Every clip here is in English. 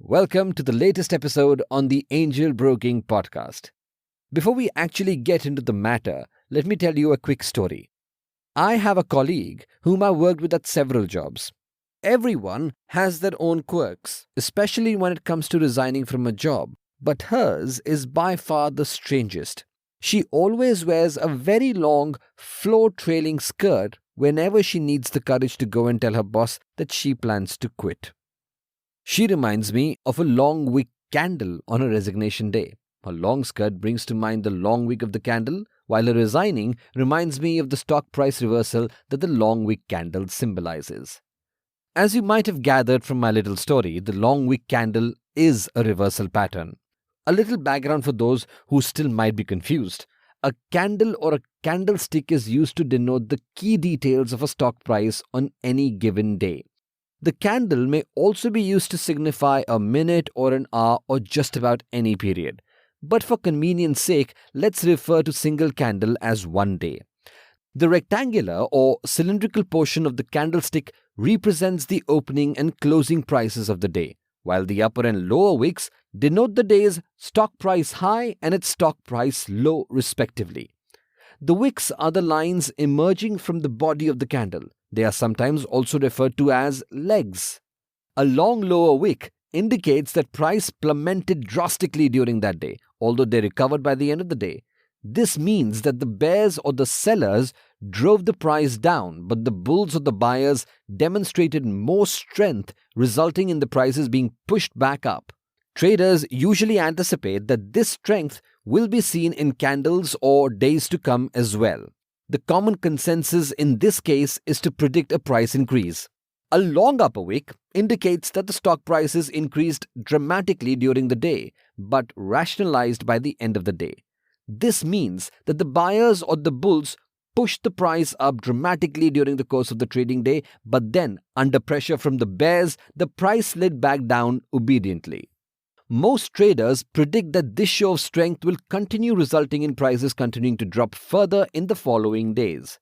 Welcome to the latest episode on the Angel Broking Podcast. Before we actually get into the matter, let me tell you a quick story. I have a colleague whom I worked with at several jobs. Everyone has their own quirks, especially when it comes to resigning from a job, but hers is by far the strangest. She always wears a very long, floor-trailing skirt whenever she needs the courage to go and tell her boss that she plans to quit. She reminds me of a long wick candle on her resignation day. Her long skirt brings to mind the long wick of the candle, while her resigning reminds me of the stock price reversal that the long wick candle symbolizes. As you might have gathered from my little story, the long wick candle is a reversal pattern. A little background for those who still might be confused. A candle or a candlestick is used to denote the key details of a stock price on any given day. The candle may also be used to signify a minute or an hour or just about any period. But for convenience sake, let's refer to single candle as one day. The rectangular or cylindrical portion of the candlestick represents the opening and closing prices of the day, while the upper and lower wicks denote the day's stock price high and its stock price low respectively. The wicks are the lines emerging from the body of the candle. They are sometimes also referred to as legs. A long lower wick indicates that price plummeted drastically during that day, although they recovered by the end of the day. This means that the bears or the sellers drove the price down, but the bulls or the buyers demonstrated more strength, resulting in the prices being pushed back up. Traders usually anticipate that this strength will be seen in candles or days to come as well. The common consensus in this case is to predict a price increase. A long upper wick indicates that the stock prices increased dramatically during the day, but rationalized by the end of the day. This means that the buyers or the bulls pushed the price up dramatically during the course of the trading day, but then, under pressure from the bears, the price slid back down obediently. Most traders predict that this show of strength will continue, resulting in prices continuing to drop further in the following days.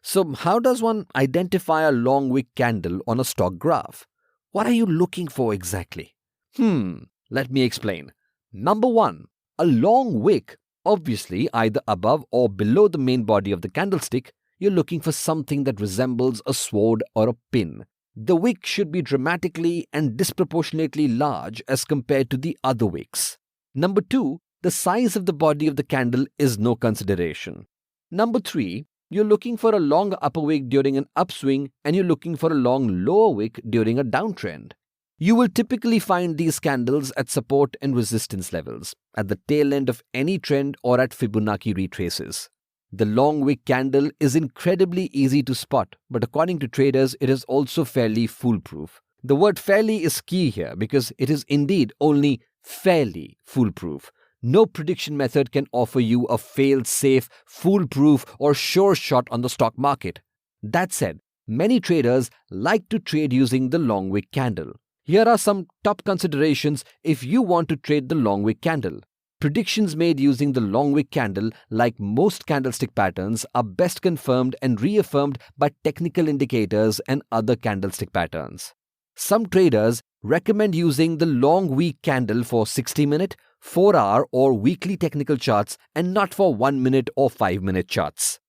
So how does one identify a long wick candle on a stock graph? What are you looking for exactly? Let me explain. Number 1. A long wick, obviously either above or below the main body of the candlestick. You're looking for something that resembles a sword or a pin. The wick should be dramatically and disproportionately large as compared to the other wicks. Number 2, the size of the body of the candle is no consideration. Number 3, you're looking for a long upper wick during an upswing and you're looking for a long lower wick during a downtrend. You will typically find these candles at support and resistance levels, at the tail end of any trend or at Fibonacci retraces. The long wick candle is incredibly easy to spot, but according to traders, it is also fairly foolproof. The word fairly is key here because it is indeed only fairly foolproof. No prediction method can offer you a fail-safe, foolproof, or sure shot on the stock market. That said, many traders like to trade using the long wick candle. Here are some top considerations if you want to trade the long wick candle. Predictions made using the long wick candle, like most candlestick patterns, are best confirmed and reaffirmed by technical indicators and other candlestick patterns. Some traders recommend using the long wick candle for 60-minute, 4-hour or weekly technical charts and not for 1-minute or 5-minute charts.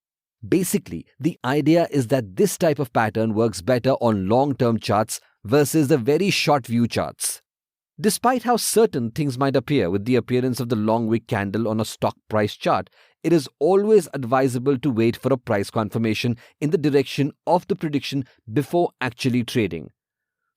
Basically, the idea is that this type of pattern works better on long-term charts versus the very short view charts. Despite how certain things might appear with the appearance of the long wick candle on a stock price chart, it is always advisable to wait for a price confirmation in the direction of the prediction before actually trading.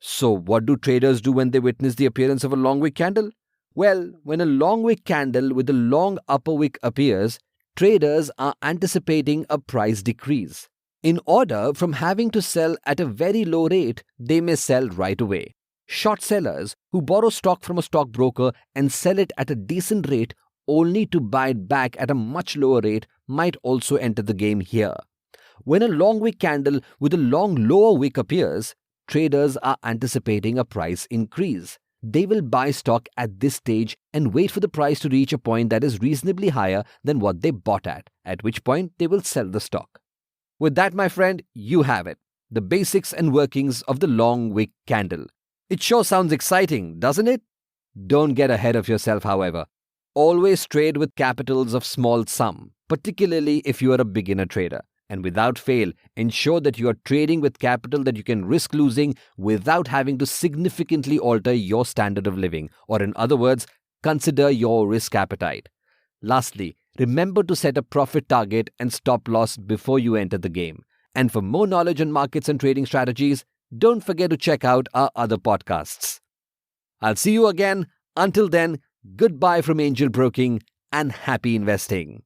So what do traders do when they witness the appearance of a long wick candle? Well, when a long wick candle with a long upper wick appears, traders are anticipating a price decrease. In order from having to sell at a very low rate, they may sell right away. Short sellers who borrow stock from a stockbroker and sell it at a decent rate only to buy it back at a much lower rate might also enter the game here. When a long wick candle with a long lower wick appears, traders are anticipating a price increase. They will buy stock at this stage and wait for the price to reach a point that is reasonably higher than what they bought at which point they will sell the stock. With that, my friend, you have it. The basics and workings of the long wick candle. It sure sounds exciting, doesn't it? Don't get ahead of yourself, however. Always trade with capitals of small sum, particularly if you are a beginner trader. And without fail, ensure that you are trading with capital that you can risk losing without having to significantly alter your standard of living, or in other words, consider your risk appetite. Lastly, remember to set a profit target and stop loss before you enter the game. And for more knowledge on markets and trading strategies, don't forget to check out our other podcasts. I'll see you again. Until then, goodbye from Angel Broking and happy investing.